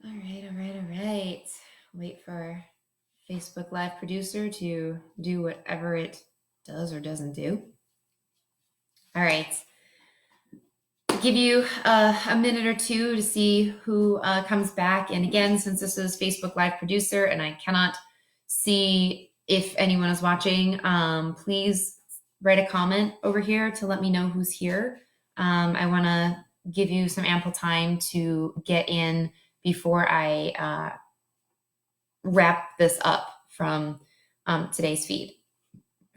All right. Wait for Facebook Live producer to do whatever it does or doesn't do. All right. I'll give you a minute or two to see who comes back. And again, since this is Facebook Live producer and I cannot see if anyone is watching, please write a comment over here to let me know who's here. I want to give you some ample time to get in before I wrap this up from today's feed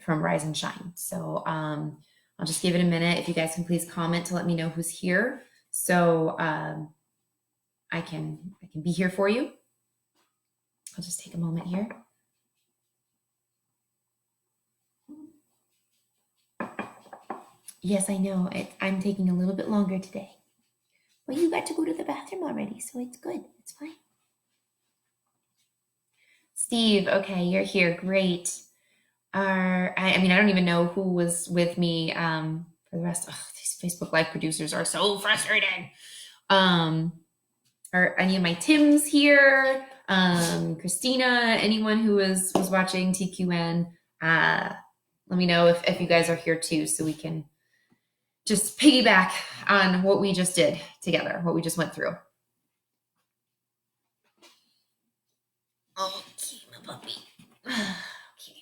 from Rise and Shine. So I'll just give it a minute. If you guys can please comment to let me know who's here, so I can be here for you. I'll just take a moment here. Yes, I know. I'm taking a little bit longer today. But you got to go to the bathroom already, so it's good. It's fine. Steve, okay, you're here. Great. I mean, I don't even know who was with me for the rest. Oh, these Facebook Live producers are so frustrating. Are any of my Tims here? Christina, anyone who was watching TQN, let me know if you guys are here too, so we can just piggyback on what we just did together, what we just went through. Okay, my puppy. Okay.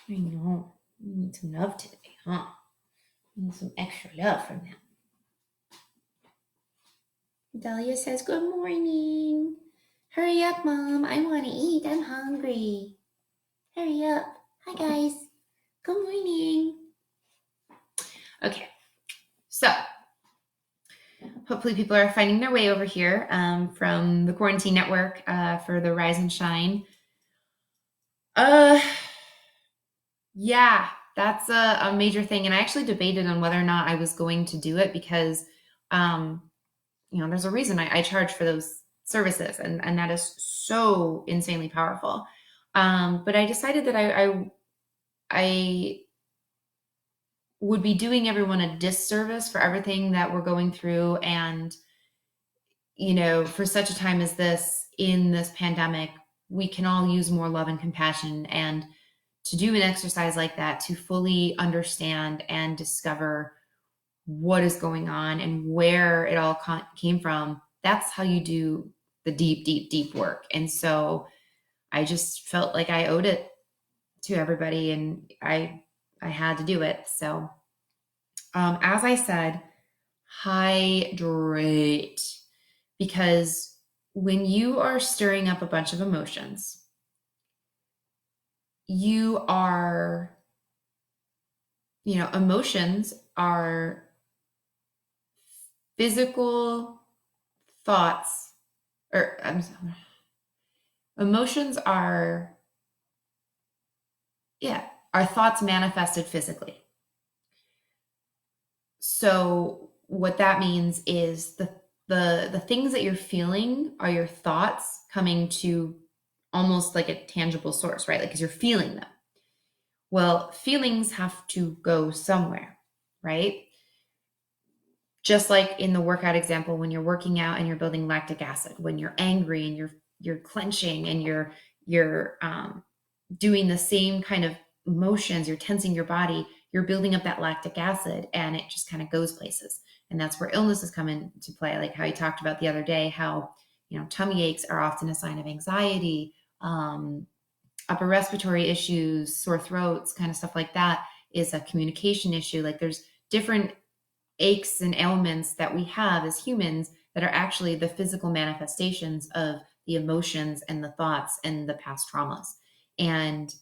I know. We need some love today, huh? We need some extra love from them. Dahlia says, good morning. Hurry up, Mom. I want to eat. I'm hungry. Hurry up. Hi, guys. Good morning. Okay. So hopefully people are finding their way over here from the Quarantine Network for the Rise and Shine. Yeah, that's a major thing. And I actually debated on whether or not I was going to do it because, there's a reason I charge for those services, and that is so insanely powerful. But I decided that I would be doing everyone a disservice for everything that we're going through. And, for such a time as this, in this pandemic, we can all use more love and compassion. And to do an exercise like that, to fully understand and discover what is going on and where it all came from, that's how you do the deep work. And so I just felt like I owed it to everybody, and I had to do it. So as I said, hydrate, because when you are stirring up a bunch of emotions, emotions are physical thoughts, or emotions are thoughts manifested physically. So what that means is the things that you're feeling are your thoughts coming to almost like a tangible source, right? Like, because you're feeling them. Well, feelings have to go somewhere, right? Just like in the workout example, when you're working out and you're building lactic acid, when you're angry and you're clenching and you're doing the same kind of motions, you're tensing your body, you're building up that lactic acid, and it just kind of goes places. And that's where illnesses come into play, like how you talked about the other day, how tummy aches are often a sign of anxiety, upper respiratory issues, sore throats, kind of stuff like that is a communication issue. Like, there's different aches and ailments that we have as humans that are actually the physical manifestations of the emotions and the thoughts and the past traumas. And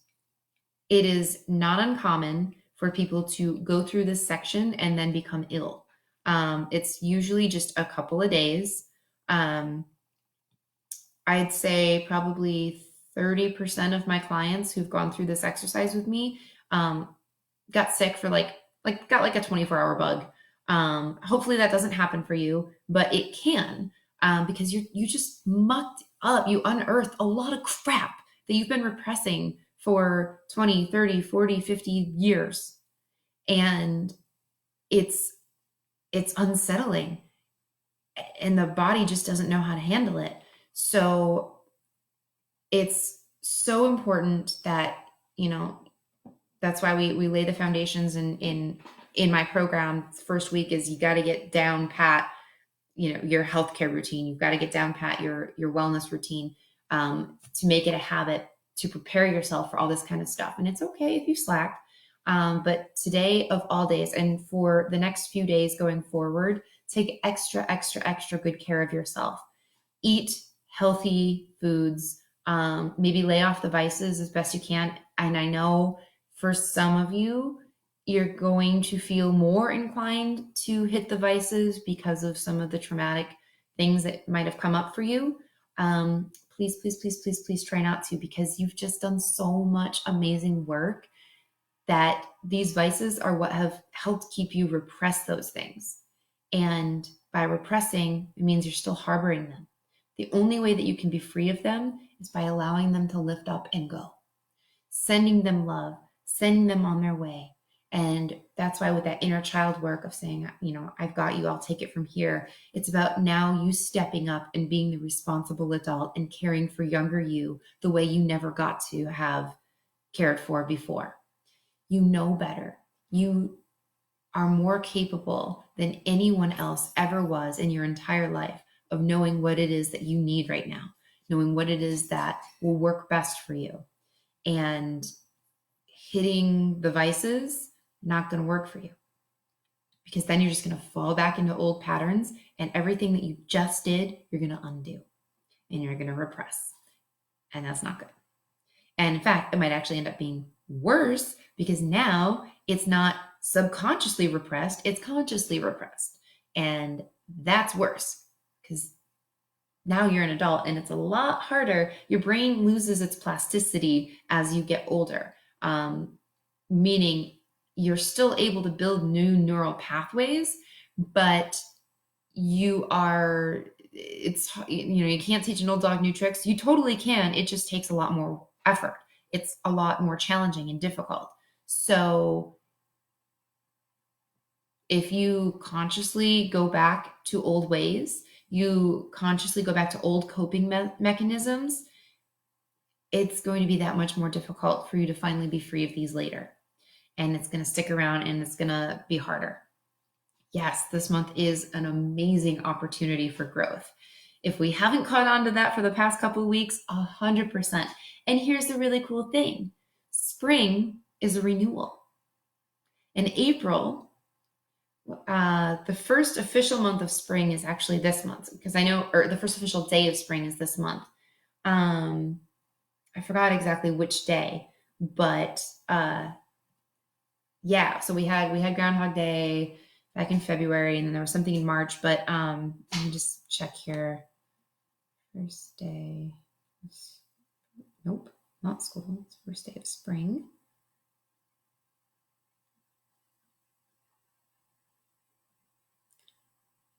it is not uncommon for people to go through this section and then become ill. It's usually just a couple of days. I'd say probably 30% of my clients who've gone through this exercise with me got sick for got like a 24-hour bug. Hopefully that doesn't happen for you, but it can, because you just mucked up, you unearthed a lot of crap that you've been repressing for 20, 30, 40, 50 years. And it's unsettling. and the body just doesn't know how to handle it. So it's so important that, you know, that's why we lay the foundations in my program. First week is you got to get down pat, you know, your healthcare routine. You've got to get down pat your wellness routine, to make it a habit, to prepare yourself for all this kind of stuff. And it's okay if you slack. But today of all days, and for the next few days going forward, take extra good care of yourself. Eat healthy foods. Maybe lay off the vices as best you can. And I know for some of you, you're going to feel more inclined to hit the vices because of some of the traumatic things that might have come up for you. Please try not to, because you've just done so much amazing work that these vices are what have helped keep you repress those things. And by repressing, it means you're still harboring them. The only way that you can be free of them is by allowing them to lift up and go, sending them love, sending them on their way. And that's why with that inner child work of saying, you know, I've got you, I'll take it from here. It's about now you stepping up and being the responsible adult and caring for younger you the way you never got to have cared for before. You know better. You are more capable than anyone else ever was in your entire life of knowing what it is that you need right now, knowing what it is that will work best for you. And hitting the vices, not going to work for you, because then you're just going to fall back into old patterns, and everything that you just did, you're going to undo and you're going to repress. And that's not good. And in fact, it might actually end up being worse, because now it's not subconsciously repressed, it's consciously repressed. And that's worse, because now you're an adult and it's a lot harder. Your brain loses its plasticity as you get older, meaning you're still able to build new neural pathways, but you can't teach an old dog new tricks. You totally can. It just takes a lot more effort. It's a lot more challenging and difficult. So if you consciously go back to old ways, you consciously go back to old coping mechanisms, it's going to be that much more difficult for you to finally be free of these later. And it's going to stick around and it's going to be harder. Yes, this month is an amazing opportunity for growth. If we haven't caught on to that for the past couple of weeks, 100%. And here's the really cool thing. Spring is a renewal. In April, the first official month of spring is actually this month, because I know, or the first official day of spring is this month. I forgot exactly which day, but yeah, so we had Groundhog Day back in February, and then there was something in March, but let me just check here. First day, nope, not school, it's first day of spring.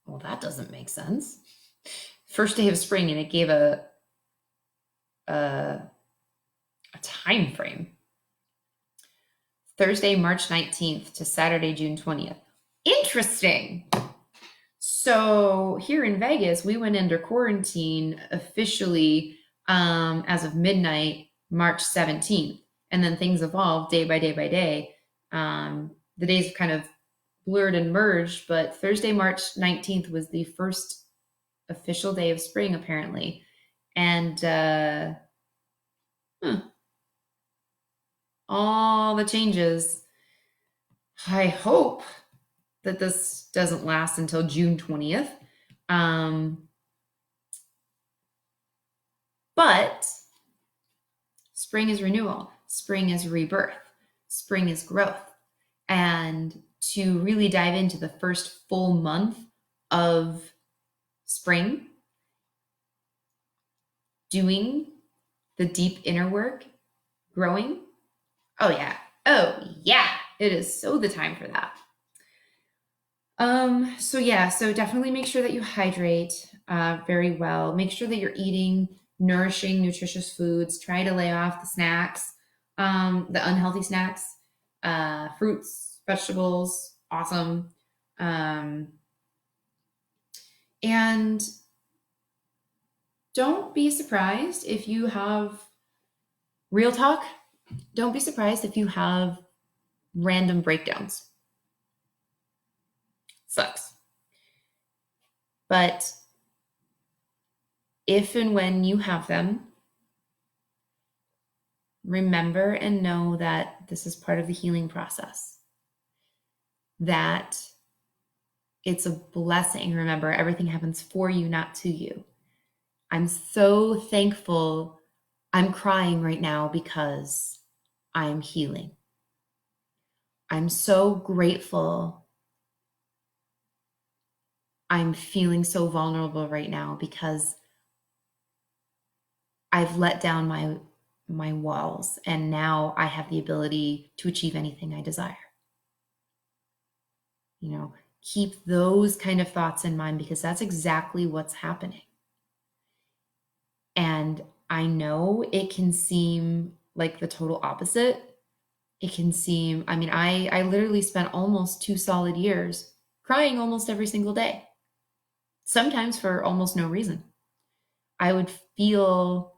Well, that doesn't make sense. First day of spring, and it gave a time frame. Thursday, March 19th to Saturday, June 20th. Interesting. So here in Vegas, we went under quarantine officially as of midnight, March 17th. And then things evolved day by day by day. The days kind of blurred and merged, but Thursday, March 19th was the first official day of spring, apparently. And all the changes. I hope that this doesn't last until June 20th. But spring is renewal. Spring is rebirth. Spring is growth. And to really dive into the first full month of spring, doing the deep inner work, growing, oh yeah, it is so the time for that. So definitely make sure that you hydrate very well. Make sure that you're eating nourishing, nutritious foods. Try to lay off the snacks, the unhealthy snacks, fruits, vegetables, awesome. And don't be surprised if you have real talk. Don't be surprised if you have random breakdowns. Sucks. But if and when you have them, remember and know that this is part of the healing process, that it's a blessing. Remember, everything happens for you, not to you. I'm so thankful. I'm crying right now because I'm healing. I'm so grateful. I'm feeling so vulnerable right now because I've let down my walls, and now I have the ability to achieve anything I desire. You know, keep those kind of thoughts in mind because that's exactly what's happening. And I know it can seem like the total opposite. It can seem, I mean, I literally spent almost 2 solid years crying almost every single day, sometimes for almost no reason. I would feel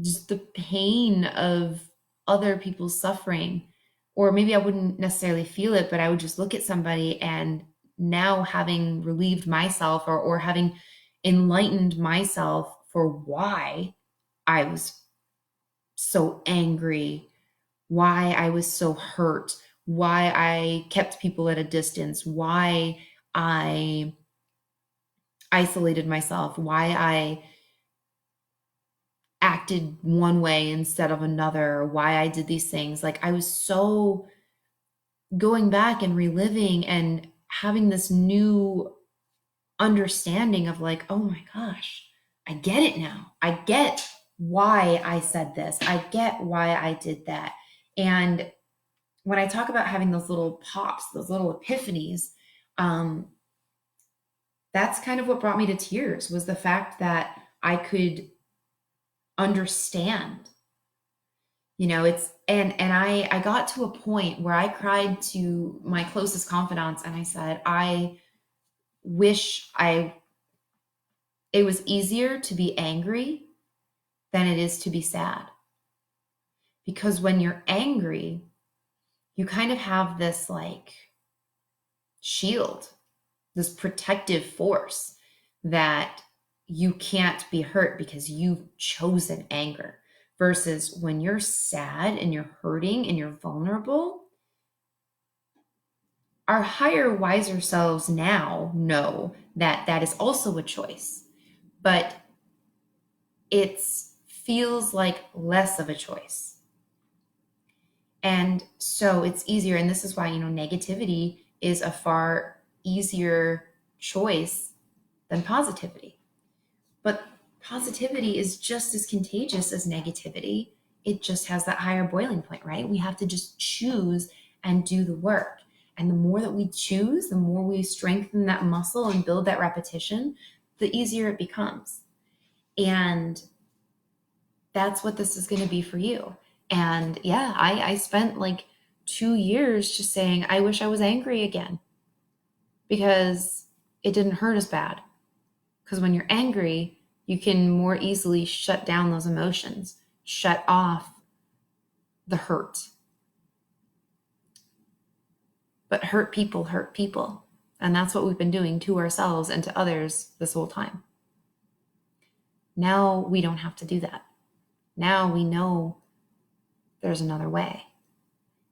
just the pain of other people's suffering, or maybe I wouldn't necessarily feel it, but I would just look at somebody, and now having relieved myself, or having enlightened myself for why I was so angry, why I was so hurt, why I kept people at a distance, why I isolated myself, why I acted one way instead of another, why I did these things. Like, I was so going back and reliving and having this new understanding of like, oh my gosh, I get it now. I get why I said this. I get why I did that. And when I talk about having those little pops, those little epiphanies, that's kind of what brought me to tears, was the fact that I could understand. You know, it's and I got to a point where I cried to my closest confidants and I said, I wish I it was easier to be angry than it is to be sad. Because when you're angry, you kind of have this like shield, this protective force that you can't be hurt because you've chosen anger. Versus when you're sad and you're hurting and you're vulnerable, our higher, wiser selves now know that that is also a choice, but it feels like less of a choice. And so it's easier. And this is why, negativity is a far easier choice than positivity. But positivity is just as contagious as negativity. It just has that higher boiling point, right? We have to just choose and do the work. And the more that we choose, the more we strengthen that muscle and build that repetition, the easier it becomes. And that's what this is going to be for you. And yeah, I spent like 2 years just saying, I wish I was angry again, because it didn't hurt as bad. Because when you're angry, you can more easily shut down those emotions, shut off the hurt. But hurt people hurt people. And that's what we've been doing to ourselves and to others this whole time. Now we don't have to do that. Now we know there's another way.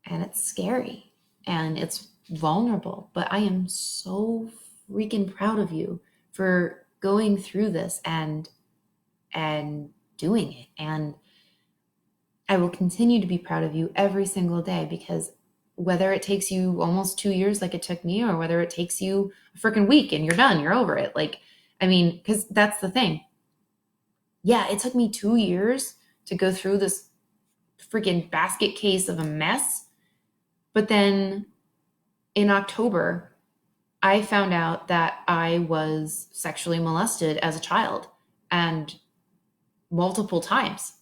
And it's scary and it's vulnerable. But I am so freaking proud of you for going through this and doing it. And I will continue to be proud of you every single day, because whether it takes you almost 2 years like it took me, or whether it takes you a freaking week and you're done, you're over it. Like, I mean, because that's the thing. Yeah, it took me 2 years to go through this freaking basket case of a mess. But then in October, I found out that I was sexually molested as a child, and multiple times.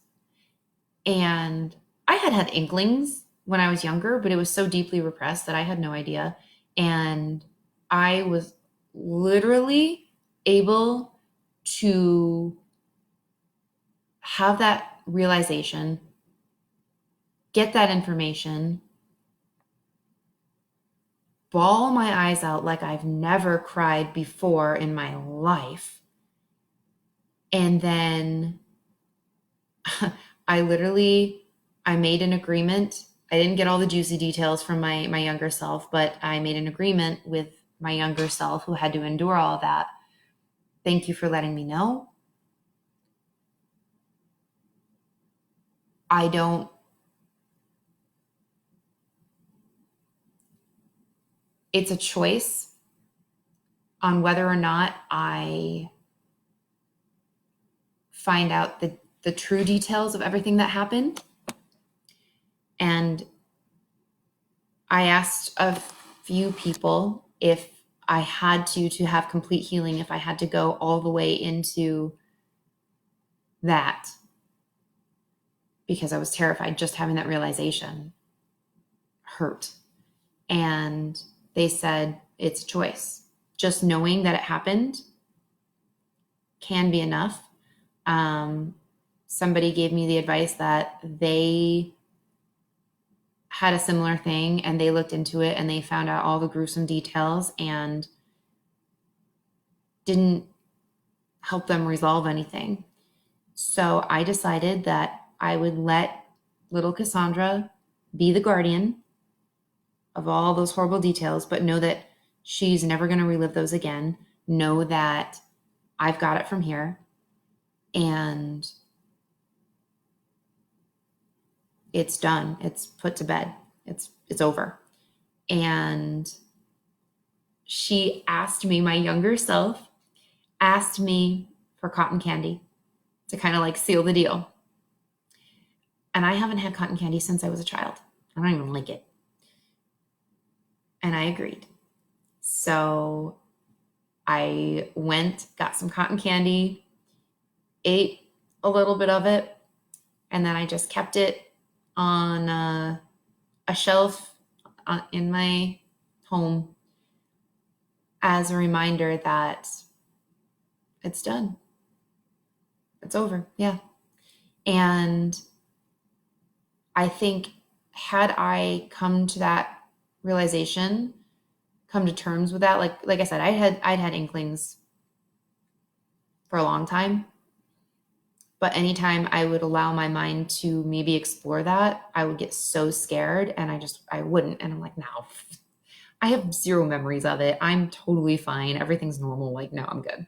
And I had had inklings when I was younger, but it was so deeply repressed that I had no idea. And I was literally able to have that realization, get that information, bawl my eyes out like I've never cried before in my life. And then I made an agreement. I didn't get all the juicy details from my younger self, but I made an agreement with my younger self who had to endure all of that. Thank you for letting me know. It's a choice on whether or not I find out the true details of everything that happened. And I asked a few people if I had to have complete healing, if I had to go all the way into that, because I was terrified. Just having that realization hurt. And they said, it's a choice. Just knowing that it happened can be enough. Somebody gave me the advice that they had a similar thing and they looked into it and they found out all the gruesome details and didn't help them resolve anything. So I decided that I would let little Cassandra be the guardian of all those horrible details, but know that she's never going to relive those again. Know that I've got it from here and it's done. It's put to bed. It's over. And she asked me, my younger self asked me for cotton candy to kind of like seal the deal. And I haven't had cotton candy since I was a child. I don't even like it. And I agreed. So I went, got some cotton candy, ate a little bit of it, and then I just kept it on a shelf in my home as a reminder that it's done. It's over. Yeah. And I think had I come to that realization, come to terms with that, like I said, I'd had inklings for a long time. But anytime I would allow my mind to maybe explore that, I would get so scared and I wouldn't. And I'm like, no, I have zero memories of it. I'm totally fine. Everything's normal. Like, no, I'm good.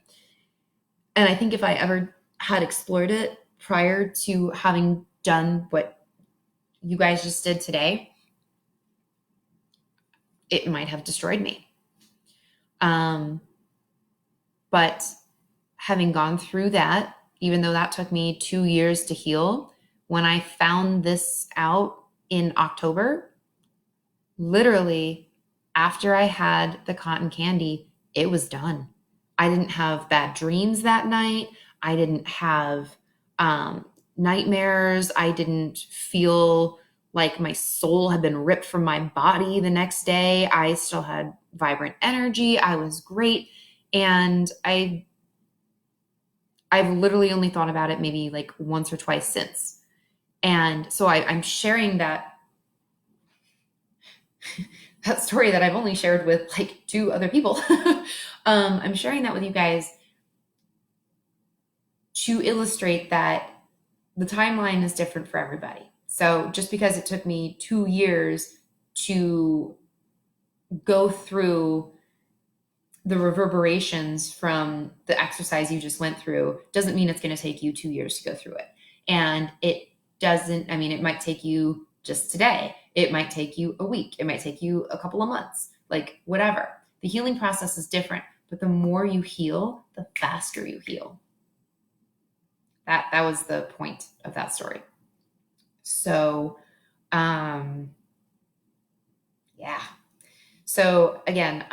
And I think if I ever had explored it prior to having done what you guys just did today, it might have destroyed me. But having gone through that, even though that took me 2 years to heal, when I found this out in October, literally after I had the cotton candy, it was done. I didn't have bad dreams that night. I didn't have nightmares. I didn't feel like my soul had been ripped from my body the next day. I still had vibrant energy. I was great. And I've literally only thought about it maybe like once or twice since. And so I'm sharing that story that I've only shared with like 2 other people. I'm sharing that with you guys to illustrate that the timeline is different for everybody. So just because it took me 2 years to go through the reverberations from the exercise you just went through doesn't mean it's going to take you 2 years to go through it. And it might take you just today. It might take you a week. It might take you a couple of months, like whatever. The healing process is different, but the more you heal, the faster you heal. That was the point of that story. So, yeah. So again,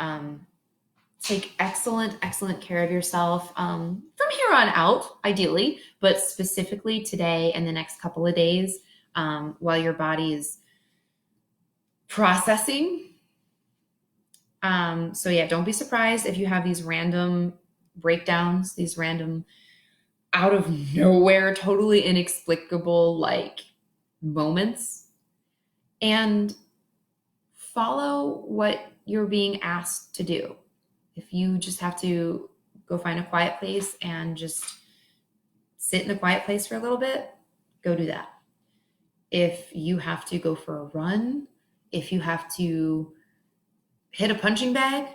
take excellent care of yourself from here on out, ideally, but specifically today and the next couple of days while your body is processing. So yeah, don't be surprised if you have these random breakdowns, these random, out of nowhere, totally inexplicable like moments, and follow what you're being asked to do. If you just have to go find a quiet place and just sit in a quiet place for a little bit, go do that. If you have to go for a run, if you have to hit a punching bag,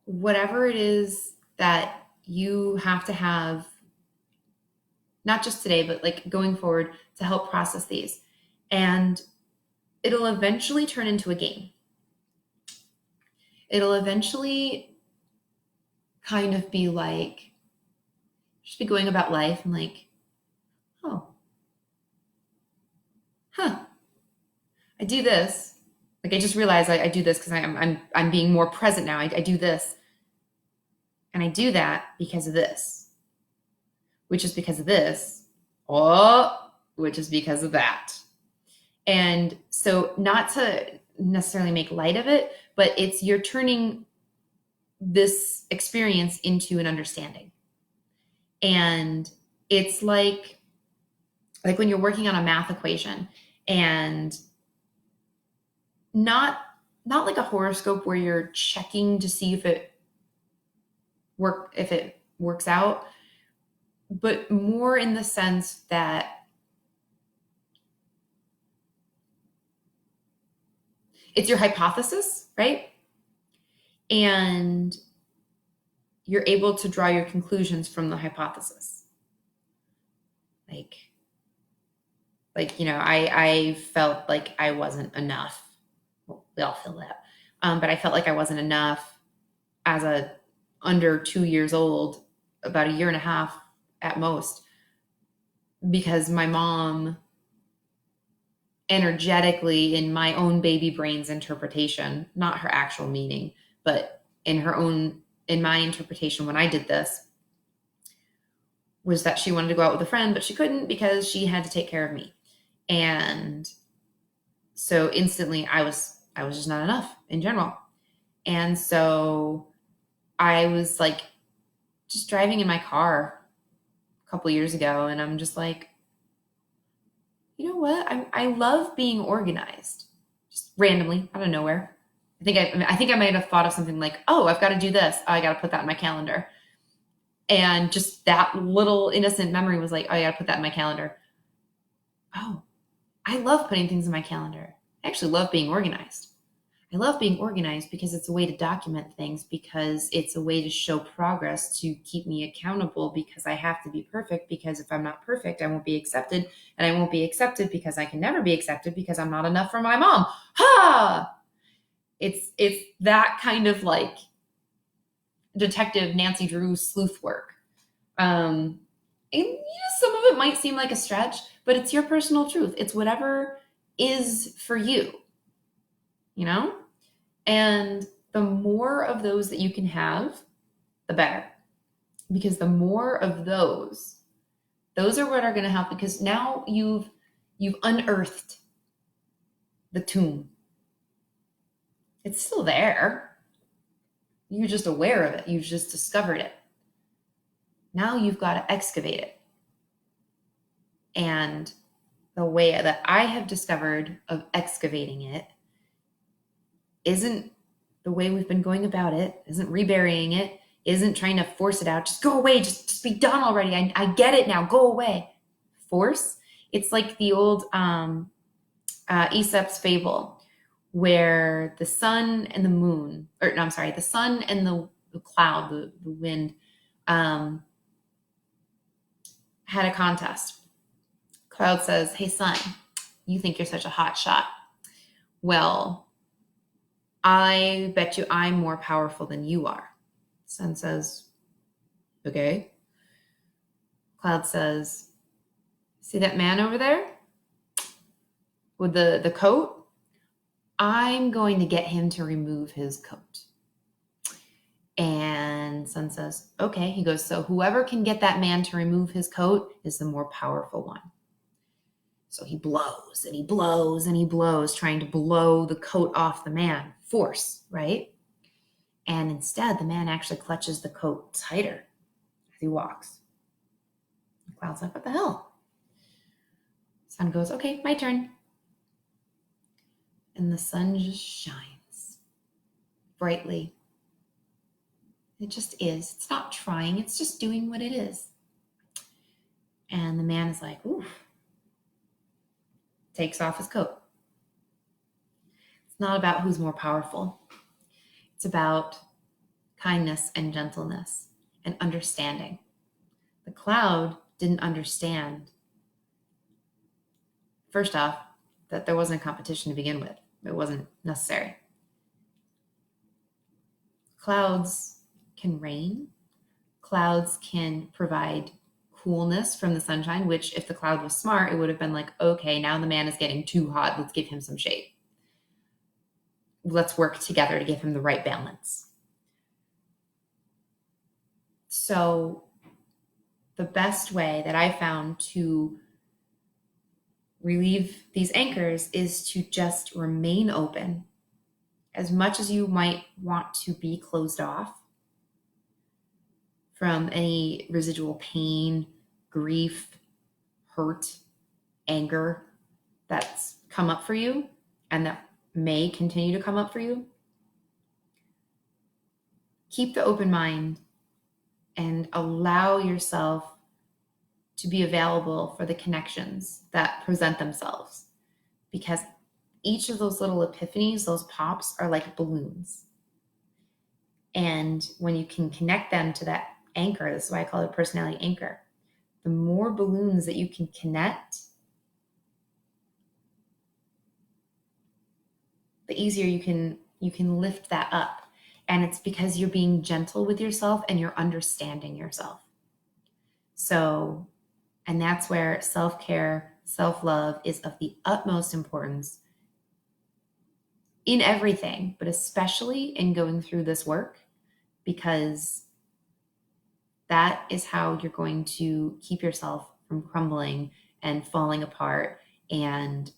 whatever it is that you have to have, not just today, but like going forward to help process these. And it'll eventually turn into a game. It'll eventually kind of be like, just be going about life and like, oh, I do this. Like I just realized I do this because I'm being more present now. I do this. And I do that because of this, which is because of this, which is because of that. And so not to necessarily make light of it, but you're turning this experience into an understanding. And it's like when you're working on a math equation, and not like a horoscope where you're checking to see if it works out, but more in the sense that it's your hypothesis, right? And you're able to draw your conclusions from the hypothesis. Like, you know, I felt like I wasn't enough. Well, we all feel that. But I felt like I wasn't enough as a under 2 years old, about a year and a half at most, because my mom energetically, in my own baby brain's interpretation, not her actual meaning, but in my interpretation when I did this, was that she wanted to go out with a friend, but she couldn't because she had to take care of me. And so instantly I was just not enough in general. And so I was like just driving in my car a couple years ago, and I'm just like, you know what? I love being organized, just randomly out of nowhere. I think I might have thought of something like, oh, I've got to do this. Oh, I got to put that in my calendar. And just that little innocent memory was like, oh, I got to put that in my calendar. Oh, I love putting things in my calendar. I actually love being organized. I love being organized because it's a way to document things, because it's a way to show progress, to keep me accountable, because I have to be perfect, because if I'm not perfect, I won't be accepted, and I won't be accepted because I can never be accepted because I'm not enough for my mom. Ha! It's that kind of like Detective Nancy Drew sleuth work. And some of it might seem like a stretch, but it's your personal truth. It's whatever is for you, you know? And the more of those that you can have, the better. Because the more of those are what are going to help, because now you've unearthed the tomb. It's still there. You're just aware of it. You've just discovered it. Now you've got to excavate it. And the way that I have discovered of excavating it isn't the way we've been going about it, isn't reburying it, isn't trying to force it out. Just go away. Just be done already. I get it now. Go away. Force. It's like the old Aesop's fable, where the sun and the moon, or no, I'm sorry, the sun and the cloud, the wind, had a contest. Cloud says, hey, sun, you think you're such a hot shot. Well, I bet you I'm more powerful than you are. Sun says, okay. Cloud says, see that man over there with the coat? I'm going to get him to remove his coat. And Sun says, okay. He goes, so whoever can get that man to remove his coat is the more powerful one. So he blows and he blows and he blows, trying to blow the coat off the man. Force, right? And instead, the man actually clutches the coat tighter as he walks. The cloud's like, what the hell? Sun goes, okay, my turn. And the sun just shines brightly. It just is. It's not trying. It's just doing what it is. And the man is like, oof. Takes off his coat. It's not about who's more powerful. It's about kindness and gentleness and understanding. The cloud didn't understand, first off, that there wasn't a competition to begin with. It wasn't necessary. Clouds can rain. Clouds can provide coolness from the sunshine, which if the cloud was smart, it would have been like, okay, now the man is getting too hot. Let's give him some shade. Let's work together to give him the right balance. So the best way that I found to relieve these anchors is to just remain open. As much as you might want to be closed off from any residual pain, grief, hurt, anger that's come up for you and that may continue to come up for you, keep the open mind and allow yourself to be available for the connections that present themselves. Because each of those little epiphanies, those pops, are like balloons. And when you can connect them to that anchor, this is why I call it a personality anchor, the more balloons that you can connect, the easier you can lift that up. And it's because you're being gentle with yourself and you're understanding yourself. So, and that's where self-care, self-love is of the utmost importance in everything, but especially in going through this work, because that is how you're going to keep yourself from crumbling and falling apart and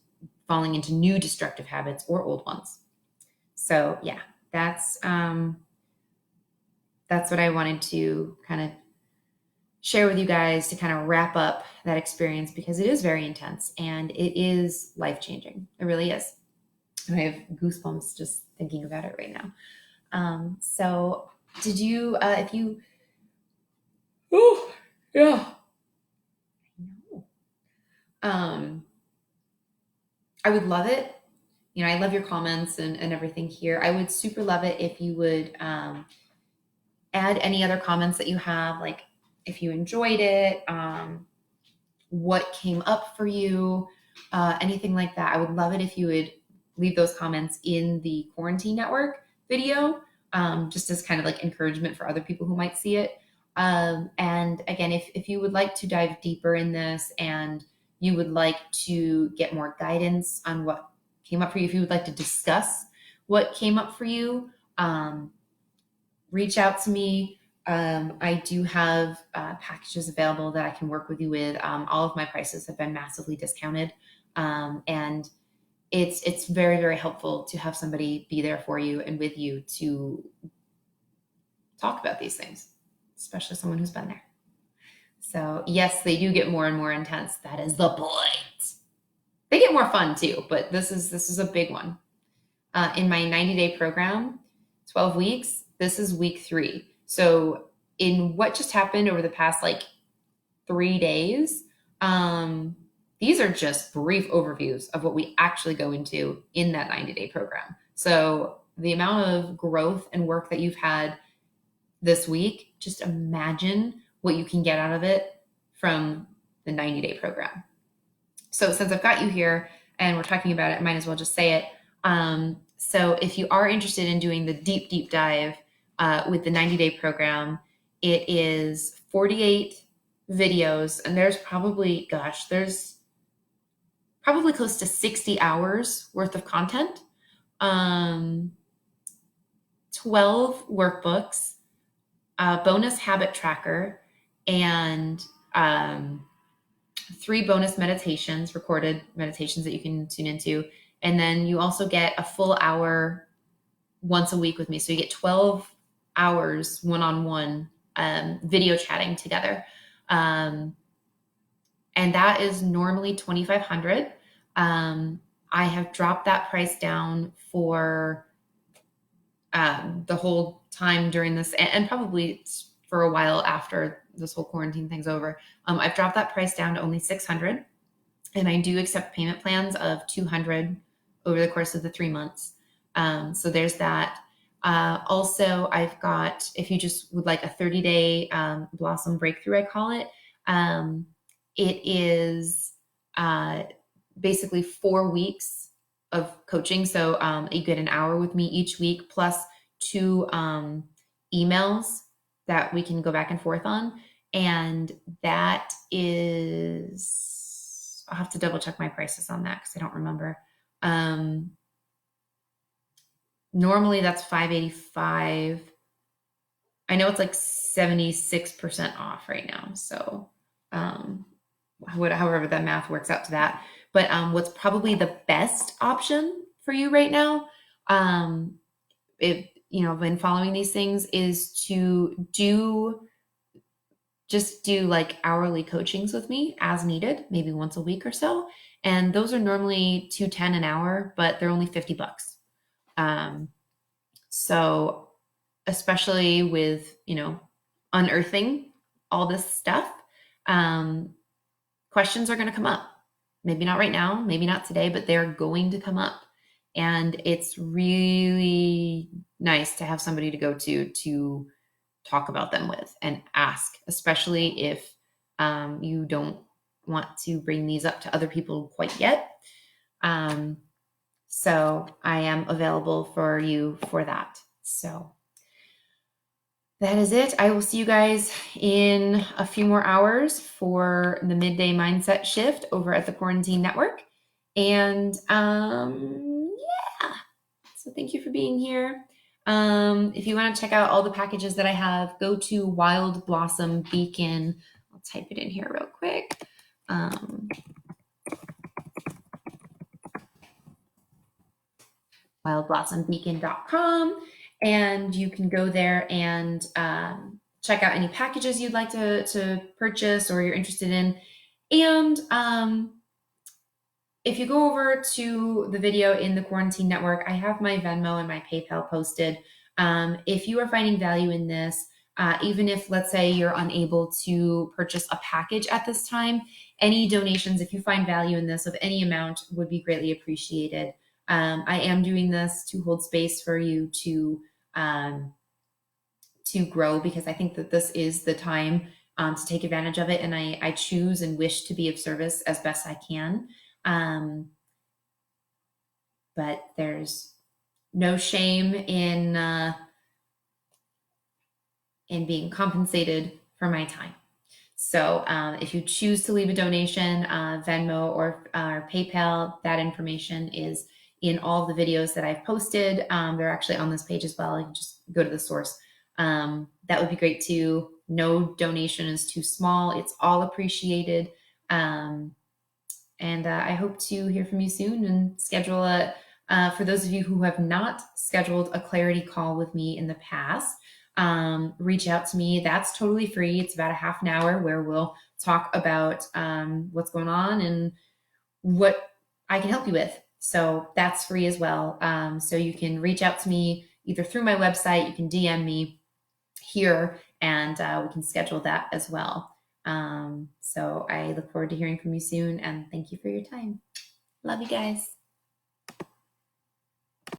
falling into new destructive habits or old ones. So yeah, that's what I wanted to kind of share with you guys to kind of wrap up that experience, because it is very intense and it is life-changing. It really is. I have goosebumps just thinking about it right now. So did you, if you, oh, yeah. I would love it. You know, I love your comments and everything here. I would super love it if you would add any other comments that you have, like if you enjoyed it, what came up for you, anything like that. I would love it if you would leave those comments in the Quarantine Network video, just as kind of like encouragement for other people who might see it. And again, if you would like to dive deeper in this and you would like to get more guidance on what came up for you, if you would like to discuss what came up for you, reach out to me. I do have packages available that I can work with you with. All of my prices have been massively discounted. And it's very, very helpful to have somebody be there for you and with you to talk about these things, especially someone who's been there. So yes, they do get more and more intense. That is the point. They get more fun too, but this is a big one. In my 90-day program, 12 weeks, this is week 3. So in what just happened over the past like 3 days, these are just brief overviews of what we actually go into in that 90-day program. So the amount of growth and work that you've had this week, just imagine what you can get out of it from the 90-day program. So since I've got you here and we're talking about it, I might as well just say it. So if you are interested in doing the deep dive with the 90-day program, it is 48 videos, and there's probably close to 60 hours worth of content, 12 workbooks, a bonus habit tracker, and 3 bonus meditations, recorded meditations that you can tune into. And then you also get a full hour once a week with me. So you get 12 hours one-on-one video chatting together. And that is normally $2,500. I have dropped that price down for the whole time during this, and probably for a while after this whole quarantine thing's over. I've dropped that price down to only $600, and I do accept payment plans of $200 over the course of the 3 months. So there's that. Also, I've got, if you just would like a 30-day Blossom Breakthrough, I call it. It is basically 4 weeks of coaching. So you get an hour with me each week, plus 2 emails that we can go back and forth on. And that is, I'll have to double check my prices on that because I don't remember. Normally that's $585. I know it's like 76% off right now. So however that math works out to that. But what's probably the best option for you right now, if when following these things, is to do like hourly coachings with me as needed, maybe once a week or so. And those are normally $210 an hour, but they're only $50. So especially with, unearthing all this stuff, questions are going to come up. Maybe not right now, maybe not today, but they're going to come up. And it's really nice to have somebody to go to talk about them with and ask, especially if you don't want to bring these up to other people quite yet. So I am available for you for that. So that is it. I will see you guys in a few more hours for the midday mindset shift over at the Quarantine Network. And yeah, so thank you for being here. If you want to check out all the packages that I have, go to Wild Blossom Beacon. I'll type it in here real quick. wildblossombeacon.com, and you can go there and check out any packages you'd like to purchase or you're interested in. And if you go over to the video in the Quarantine Network, I have my Venmo and my PayPal posted. If you are finding value in this, even if, let's say, you're unable to purchase a package at this time, any donations, if you find value in this of any amount, would be greatly appreciated. I am doing this to hold space for you to grow, because I think that this is the time to take advantage of it. And I choose and wish to be of service as best I can. But there's no shame in being compensated for my time. So if you choose to leave a donation, Venmo or PayPal, that information is in all the videos that I've posted. They're actually on this page as well. You can just go to the source. That would be great too. No donation is too small. It's all appreciated. And I hope to hear from you soon and schedule for those of you who have not scheduled a clarity call with me in the past, reach out to me. That's totally free. It's about a half an hour where we'll talk about what's going on and what I can help you with. So that's free as well. So you can reach out to me either through my website, you can DM me here, and we can schedule that as well. So I look forward to hearing from you soon, and thank you for your time. Love you guys.